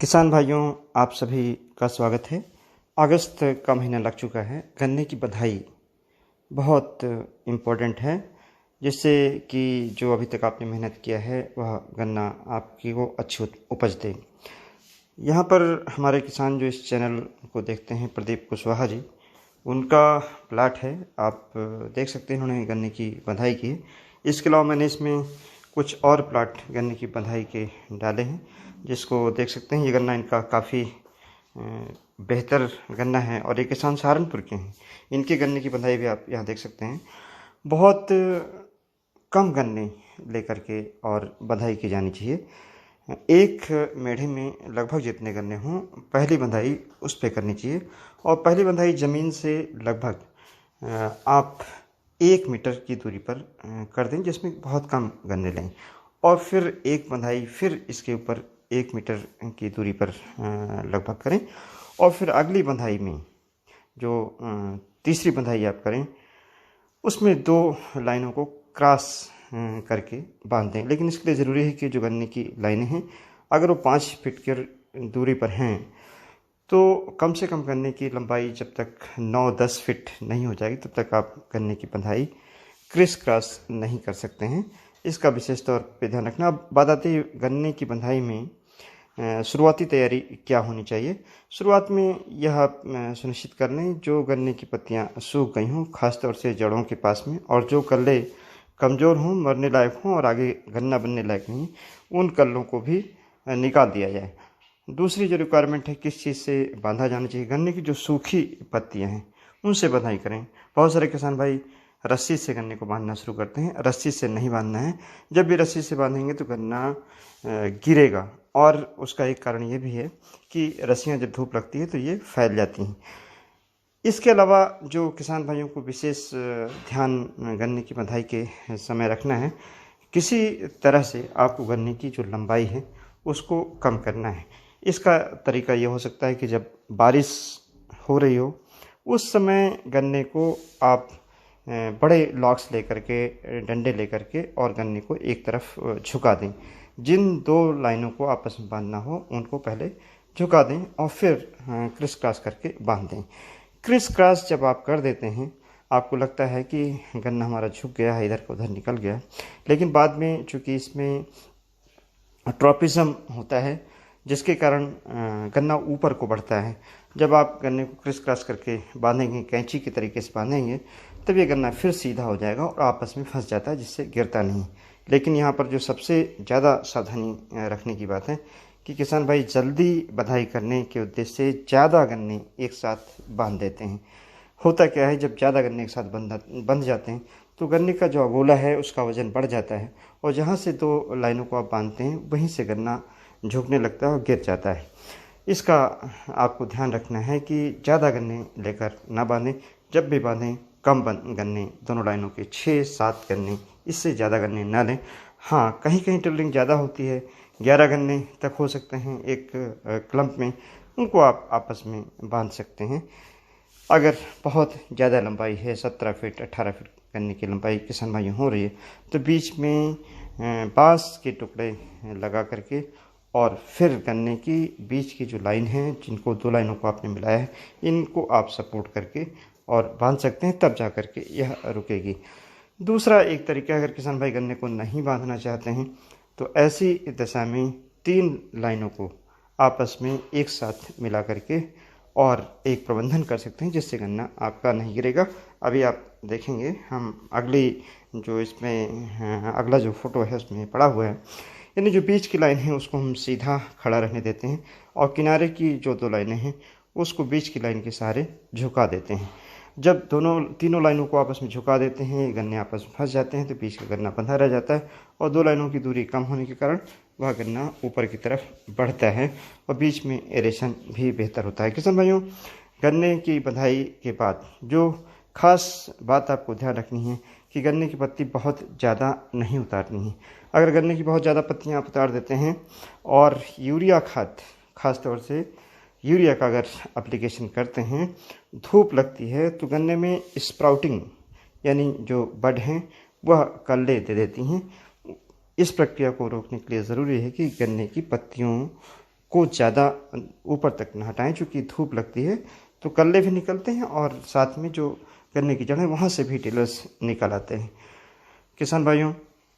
किसान भाइयों, आप सभी का स्वागत है। अगस्त का महीना लग चुका है। गन्ने की बधाई बहुत इम्पोर्टेंट है, जिससे कि जो अभी तक आपने मेहनत किया है वह गन्ना आपकी वो अच्छी उपज दे। यहाँ पर हमारे किसान जो इस चैनल को देखते हैं, प्रदीप कुशवाहा जी, उनका प्लाट है। आप देख सकते हैं, उन्होंने गन्ने की बधाई की है। इसके अलावा मैंने इसमें कुछ और प्लाट गन्ने की बधाई के डाले हैं, जिसको देख सकते हैं। ये गन्ना इनका काफ़ी बेहतर गन्ना है और ये किसान सहारनपुर के हैं। इनके गन्ने की बधाई भी आप यहाँ देख सकते हैं। बहुत कम गन्ने लेकर के और बधाई की जानी चाहिए। एक मेढ़े में लगभग जितने गन्ने हों, पहली बंधाई उस पे करनी चाहिए। और पहली बंधाई ज़मीन से लगभग आप 1 मीटर की दूरी पर कर दें, जिसमें बहुत कम गन्ने लें। और फिर एक बंधाई फिर इसके ऊपर 1 मीटर की दूरी पर लगभग करें। और फिर अगली बंधाई में जो तीसरी बंधाई आप करें, उसमें 2 लाइनों को क्रॉस करके बांध दें। लेकिन इसके लिए ज़रूरी है कि जो गन्ने की लाइनें हैं, अगर वो 5 फीट की दूरी पर हैं, तो कम से कम गन्ने की लंबाई जब तक 9-10 फीट नहीं हो जाएगी, तब तक आप गन्ने की बंधाई क्रिस क्रॉस नहीं कर सकते हैं। इसका विशेष तौर पे ध्यान रखना। अब बात आती है गन्ने की बंधाई में शुरुआती तैयारी क्या होनी चाहिए। शुरुआत में यह आप सुनिश्चित कर लें जो गन्ने की पत्तियां सूख गई हों, खासतौर से जड़ों के पास में, और जो कल्ले कमज़ोर हों, मरने लायक हों और आगे गन्ना बनने लायक नहीं, उन कल्लों को भी निकाल दिया जाए। दूसरी जो रिक्वायरमेंट है, किस चीज़ से बांधा जाना चाहिए, गन्ने की जो सूखी पत्तियां हैं उनसे बंधाई करें। बहुत सारे किसान भाई रस्सी से गन्ने को बांधना शुरू करते हैं। रस्सी से नहीं बांधना है। जब भी रस्सी से बांधेंगे तो गन्ना गिरेगा, और उसका एक कारण ये भी है कि रस्सियाँ जब धूप लगती है तो ये फैल जाती हैं। इसके अलावा जो किसान भाइयों को विशेष ध्यान गन्ने की बंधाई के समय रखना है, किसी तरह से आपको गन्ने की जो लंबाई है उसको कम करना है। इसका तरीका ये हो सकता है कि जब बारिश हो रही हो उस समय गन्ने को आप बड़े लॉक्स लेकर के, डंडे लेकर के, और गन्ने को एक तरफ झुका दें। जिन 2 लाइनों को आपस में बांधना हो उनको पहले झुका दें और फिर क्रिस क्रॉस करके बांध दें। क्रिस क्रॉस जब आप कर देते हैं, आपको लगता है कि गन्ना हमारा झुक गया है, इधर का उधर निकल गया, लेकिन बाद में चूँकि इसमें ट्रॉपिज्म होता है, जिसके कारण गन्ना ऊपर को बढ़ता है। जब आप गन्ने को क्रिस क्रॉस करके बांधेंगे, कैंची के तरीके से बांधेंगे, तब ये गन्ना फिर सीधा हो जाएगा और आपस में फंस जाता है, जिससे गिरता नहीं। लेकिन यहाँ पर जो सबसे ज़्यादा सावधानी रखने की बात है कि किसान भाई जल्दी बधाई करने के उद्देश्य से ज़्यादा गन्ने एक साथ बांध देते हैं। होता क्या है, जब ज़्यादा गन्ने एक साथ बंध जाते हैं तो गन्ने का जो अगोला है उसका वज़न बढ़ जाता है, और जहाँ से 2 लाइनों को आप बांधते हैं वहीं से गन्ना झुकने लगता है और गिर जाता है। इसका आपको ध्यान रखना है कि ज़्यादा गन्ने लेकर ना बांधें। जब भी बांधें, कम गन्ने, दोनों लाइनों के 6-7 गन्ने, इससे ज़्यादा गन्ने ना लें। हाँ, कहीं कहीं टिल्लिंग ज़्यादा होती है, 11 गन्ने तक हो सकते हैं एक क्लम्प में, उनको आप आपस में बांध सकते हैं। अगर बहुत ज़्यादा लंबाई है, 17 फीट 18 फीट गन्ने की लंबाई किसान भाई हो रही है, तो बीच में बांस के टुकड़े लगा करके और फिर गन्ने की बीच की जो लाइन है, जिनको 2 लाइनों को आपने मिलाया है, इनको आप सपोर्ट करके और बांध सकते हैं, तब जा कर के यह रुकेगी। दूसरा एक तरीका, अगर किसान भाई गन्ने को नहीं बांधना चाहते हैं, तो ऐसी दशा में 3 लाइनों को आपस में एक साथ मिला करके और एक प्रबंधन कर सकते हैं, जिससे गन्ना आपका नहीं गिरेगा। अभी आप देखेंगे, हम अगली जो इसमें अगला जो फोटो है उसमें पड़ा हुआ है, यानी जो बीच की लाइन है उसको हम सीधा खड़ा रहने देते हैं और किनारे की जो 2 लाइनें हैं उसको बीच की लाइन के सहारे झुका देते हैं। जब तीनों लाइनों को आपस में झुका देते हैं, गन्ने आपस में फंस जाते हैं, तो बीच का गन्ना बंधा रह जाता है, और 2 लाइनों की दूरी कम होने के कारण वह गन्ना ऊपर की तरफ बढ़ता है और बीच में एरेशन भी बेहतर होता है। किसान भाइयों, गन्ने की बंधाई के बाद जो खास बात आपको ध्यान रखनी है कि गन्ने की पत्ती बहुत ज़्यादा नहीं उतारनी है। अगर गन्ने की बहुत ज़्यादा पत्तियाँ आप उतार देते हैं और यूरिया खाद, खास तौर से यूरिया का अगर एप्लीकेशन करते हैं, धूप लगती है, तो गन्ने में स्प्राउटिंग यानी जो बड हैं वह कल्ले दे देती हैं। इस प्रक्रिया को रोकने के लिए ज़रूरी है कि गन्ने की पत्तियों को ज़्यादा ऊपर तक न हटाएं, चूँकि धूप लगती है तो कल्ले भी निकलते हैं और साथ में जो गन्ने की जड़ है वहाँ से भी टिलर्स निकल आते हैं। किसान भाइयों,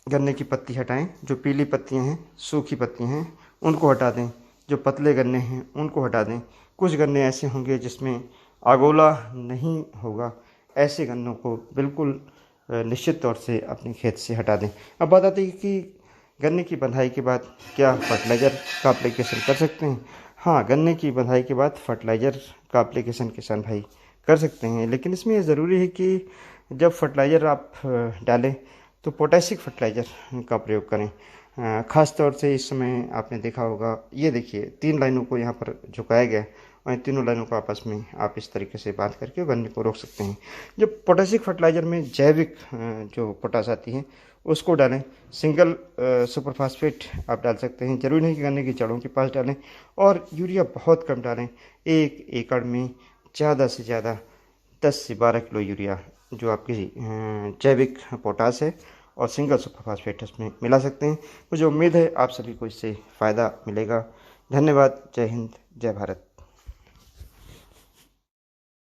गन्ने की पत्ती हटाएं, जो पीली पत्तियां हैं, सूखी पत्तियां हैं, उनको हटा दें। जो पतले गन्ने हैं उनको हटा दें। कुछ गन्ने ऐसे होंगे जिसमें आगोला नहीं होगा, ऐसे गन्नों को बिल्कुल निश्चित तौर से अपने खेत से हटा दें। अब बात आती है कि गन्ने की बंधाई के बाद क्या फर्टिलाइज़र का एप्लीकेशन कर सकते हैं। हाँ, गन्ने की बंधाई के बाद फर्टिलाइज़र का एप्लीकेशन किसान भाई कर सकते हैं, लेकिन इसमें ये ज़रूरी है कि जब फर्टिलाइज़र आप डालें तो पोटेशिक फर्टिलाइज़र का प्रयोग करें। ख़ास तौर से इस समय आपने देखा होगा, ये देखिए 3 लाइनों को यहाँ पर झुकाया गया और इन तीनों लाइनों को आपस में आप इस तरीके से बांध करके गन्ने को रोक सकते हैं। जब पोटेशिक फर्टिलाइज़र में जैविक जो पोटाश आती है उसको डालें। सिंगल सुपर फास्फेट आप डाल सकते हैं, जरूरी नहीं कि गन्ने की जड़ों के पास डालें। और यूरिया बहुत कम डालें। 1 एकड़ में ज़्यादा से ज़्यादा 10 से 12 किलो यूरिया जो आपकी जैविक पोटाश है और सिंगल सुपर फास्फेट उसमें मिला सकते हैं। मुझे उम्मीद है आप सभी को इससे फ़ायदा मिलेगा। धन्यवाद। जय हिंद, जय भारत।